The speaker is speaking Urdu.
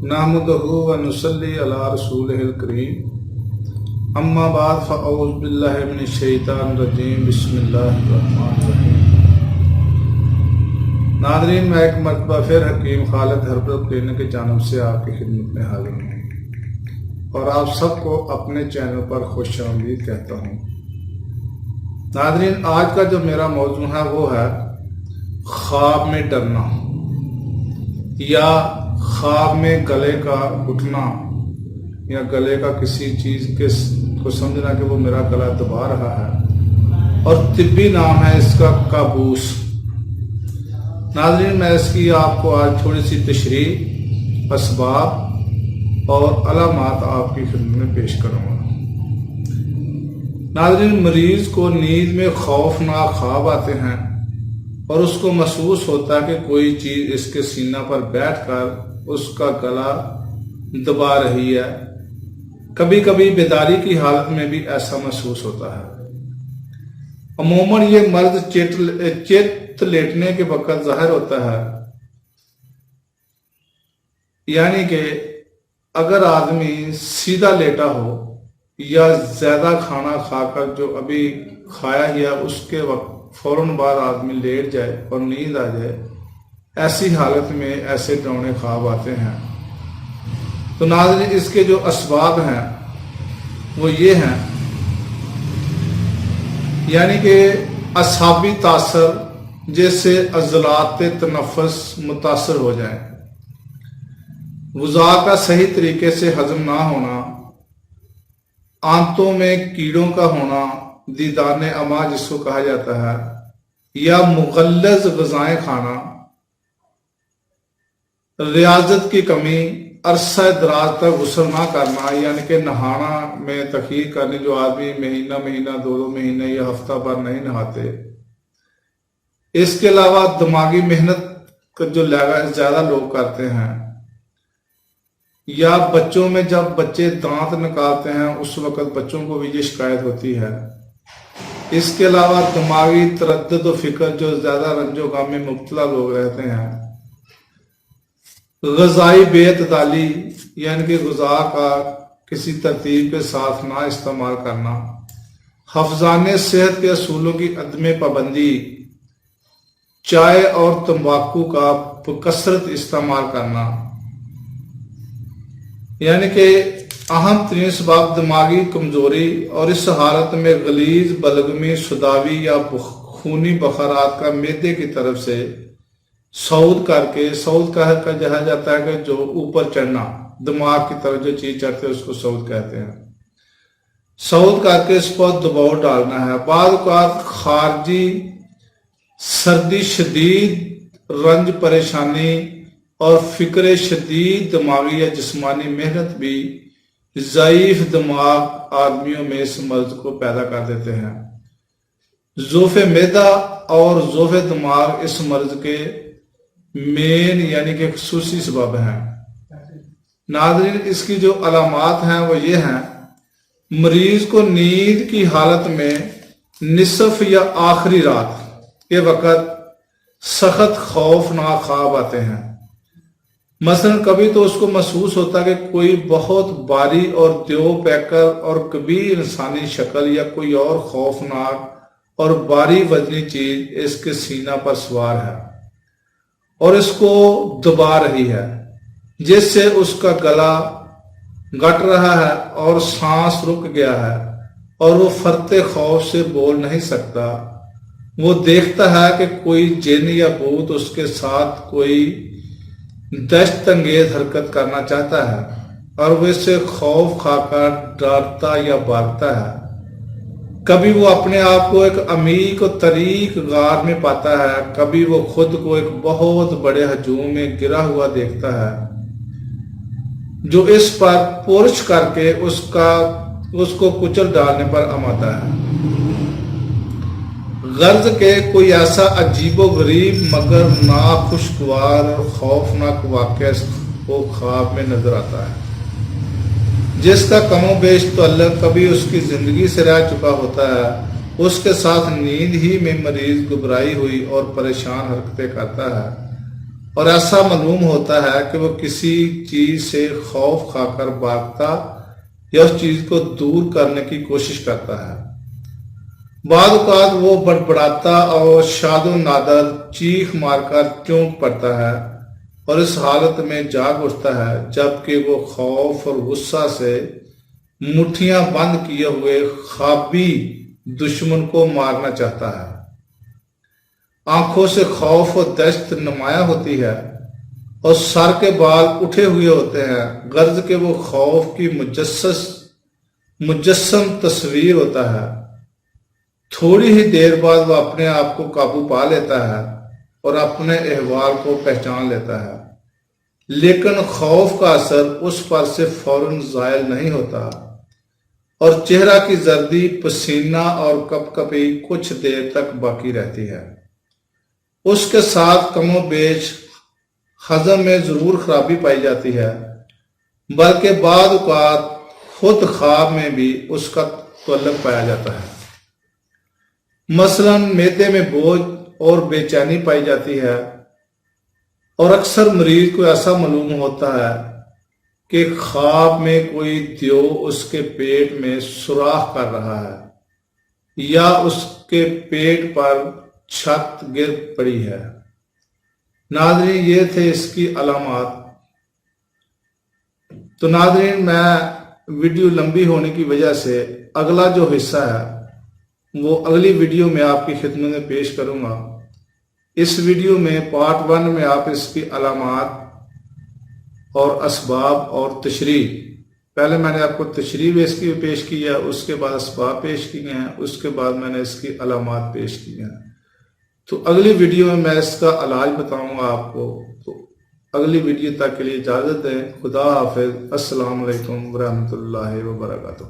نحمدہ و نصلی علی رسولہ الکریم اما بعد فاعوذ باللہ من الشیطان الرجیم بسم اللہ الرحمن الرحیم۔ ناظرین، میں ایک مرتبہ پھر حکیم خالد ہربل کلینک کی جانب سے آپ کی خدمت میں حاضر ہوں اور آپ سب کو اپنے چینل پر خوش آمدید کہتا ہوں۔ ناظرین، آج کا جو میرا موضوع ہے وہ ہے خواب میں ڈرنا یا خواب میں گلے کا گھٹنا یا گلے کا کسی چیز کو سمجھنا کہ وہ میرا گلا دبا رہا ہے، اور طبی نام ہے اس کا کابوس۔ ناظرین، میں اس کی آپ کو آج تھوڑی سی تشریح، اسباب اور علامات آپ کی خدمت میں پیش کروں گا۔ ناظرین، مریض کو نیند میں خوفناک خواب آتے ہیں اور اس کو محسوس ہوتا ہے کہ کوئی چیز اس کے سینہ پر بیٹھ کر اس کا گلا دبا رہی ہے۔ کبھی کبھی بیداری کی حالت میں بھی ایسا محسوس ہوتا ہے۔ عموماً یہ مرض چت لیٹنے کے وقت ظاہر ہوتا ہے، یعنی کہ اگر آدمی سیدھا لیٹا ہو یا زیادہ کھانا کھا کر جو ابھی کھایا ہی ہے اس کے وقت فوراً بعد آدمی لیٹ جائے اور نیند آ جائے، ایسی حالت میں ایسے ڈراؤنے خواب آتے ہیں۔ تو ناظرین، اس کے جو اسباب ہیں وہ یہ ہیں، یعنی کہ اعصابی تاثر، جیسے عضلات تنفس متاثر ہو جائیں، غذا کا صحیح طریقے سے ہضم نہ ہونا، آنتوں میں کیڑوں کا ہونا، دیدان اما جس کو کہا جاتا ہے، یا مغلظ غذائیں کھانا، ریاضت کی کمی، عرصہ دراز تک غسل نہ کرنا، یعنی کہ نہانا میں تاخیر کرنے، جو آدمی مہینہ دو مہینے یا ہفتہ بھر نہیں نہاتے۔ اس کے علاوہ دماغی محنت جو زیادہ لوگ کرتے ہیں، یا بچوں میں جب بچے دانت نکالتے ہیں اس وقت بچوں کو بھی یہ شکایت ہوتی ہے۔ اس کے علاوہ دماغی تردد و فکر، جو زیادہ رنج و غم میں مبتلا لوگ رہتے ہیں، غذائی بے اعتدالی، یعنی کہ غذا کا کسی ترتیب کے ساتھ نہ استعمال کرنا، حفظان صحت کے اصولوں کی عدم پابندی، چائے اور تمباکو کا بکثرت استعمال کرنا، یعنی کہ اہم ترین سبب دماغی کمزوری، اور اس حالت میں غلیظ بلغمی، سداوی یا خونی بخارات کا معدے کی طرف سے صعود کہا جاتا ہے کہ جو اوپر چڑھنا، دماغ کی طرف جو چیز چڑھتے ہیں اس کو صعود کہتے ہیں، صعود کر کے اس پر دباؤ ڈالنا ہے۔ بعض اوقات خارجی سردی، شدید رنج پریشانی اور فکر شدید دماغی یا جسمانی محنت بھی ضعیف دماغ آدمیوں میں اس مرض کو پیدا کر دیتے ہیں۔ ضعف معدہ اور ضعف دماغ اس مرض کے مین یعنی کہ خصوصی سبب ہیں۔ ناظرین، اس کی جو علامات ہیں وہ یہ ہیں، مریض کو نیند کی حالت میں نصف یا آخری رات کے وقت سخت خوفناک خواب آتے ہیں۔ مثلا کبھی تو اس کو محسوس ہوتا ہے کہ کوئی بہت بھاری اور دیو پیکر اور کبیر انسانی شکل یا کوئی اور خوفناک اور بھاری وزنی چیز اس کے سینہ پر سوار ہے اور اس کو دبا رہی ہے، جس سے اس کا گلا گٹ رہا ہے اور سانس رک گیا ہے، اور وہ فرط خوف سے بول نہیں سکتا۔ وہ دیکھتا ہے کہ کوئی جن یا بھوت اس کے ساتھ کوئی دہشت انگیز حرکت کرنا چاہتا ہے، اور وہ اس سے خوف کھا کر ڈرتا یا بھاگتا ہے۔ کبھی وہ اپنے آپ کو ایک عمیق و تاریک غار میں پاتا ہے، کبھی وہ خود کو ایک بہت بڑے ہجوم میں گرا ہوا دیکھتا ہے جو اس پر پرچھ کر کے اس کو کچل ڈالنے پر آمادہ ہے۔ غرض کہ کوئی ایسا عجیب و غریب مگر ناخوشگوار اور خوفناک واقعہ اس کو خواب میں نظر آتا ہے، جس کا کم و بیش تعلق کبھی اس کی زندگی سے رہ چکا ہوتا ہے۔ اس کے ساتھ نیند ہی میں مریض گھبرائی ہوئی اور پریشان حرکتیں کرتا ہے، اور ایسا معلوم ہوتا ہے کہ وہ کسی چیز سے خوف کھا کر بھاگتا یا اس چیز کو دور کرنے کی کوشش کرتا ہے۔ بعض اوقات وہ بڑبڑاتا اور شاد و نادر چیخ مار کر چونک پڑتا ہے اور اس حالت میں جاگ اٹھتا ہے جبکہ وہ خوف اور غصہ سے مٹھیاں بند کیے ہوئے خوابی دشمن کو مارنا چاہتا ہے۔ آنکھوں سے خوف و دہشت نمایاں ہوتی ہے اور سر کے بال اٹھے ہوئے ہوتے ہیں، غرض کہ وہ خوف کی مجسم تصویر ہوتا ہے۔ تھوڑی ہی دیر بعد وہ اپنے آپ کو قابو پا لیتا ہے اور اپنے احوال کو پہچان لیتا ہے، لیکن خوف کا اثر اس پر سے فوراً زائل نہیں ہوتا اور چہرہ کی زردی، پسینہ اور کپ کپی کچھ دیر تک باقی رہتی ہے۔ اس کے ساتھ کم و بیش ہضم میں ضرور خرابی پائی جاتی ہے، بلکہ بعض اوقات خود خواب میں بھی اس کا تعلق پایا جاتا ہے۔ مثلا معدے میں بوجھ اور بے چینی پائی جاتی ہے اور اکثر مریض کو ایسا معلوم ہوتا ہے کہ خواب میں کوئی دیو اس کے پیٹ میں سوراخ کر رہا ہے یا اس کے پیٹ پر چھت گر پڑی ہے۔ ناظرین، یہ تھے اس کی علامات۔ تو ناظرین، میں ویڈیو لمبی ہونے کی وجہ سے اگلا جو حصہ ہے وہ اگلی ویڈیو میں آپ کی خدمت میں پیش کروں گا۔ اس ویڈیو میں پارٹ 1 میں آپ اس کی علامات اور اسباب اور تشریح، پہلے میں نے آپ کو تشریح اس کی پیش کی ہے، اس کے بعد اسباب پیش کیے ہیں، اس کے بعد میں نے اس کی علامات پیش کی ہیں۔ تو اگلی ویڈیو میں اس کا علاج بتاؤں گا آپ کو۔ تو اگلی ویڈیو تک کے لیے اجازت دیں۔ خدا حافظ۔ السلام علیکم ورحمۃ اللہ وبرکاتہ۔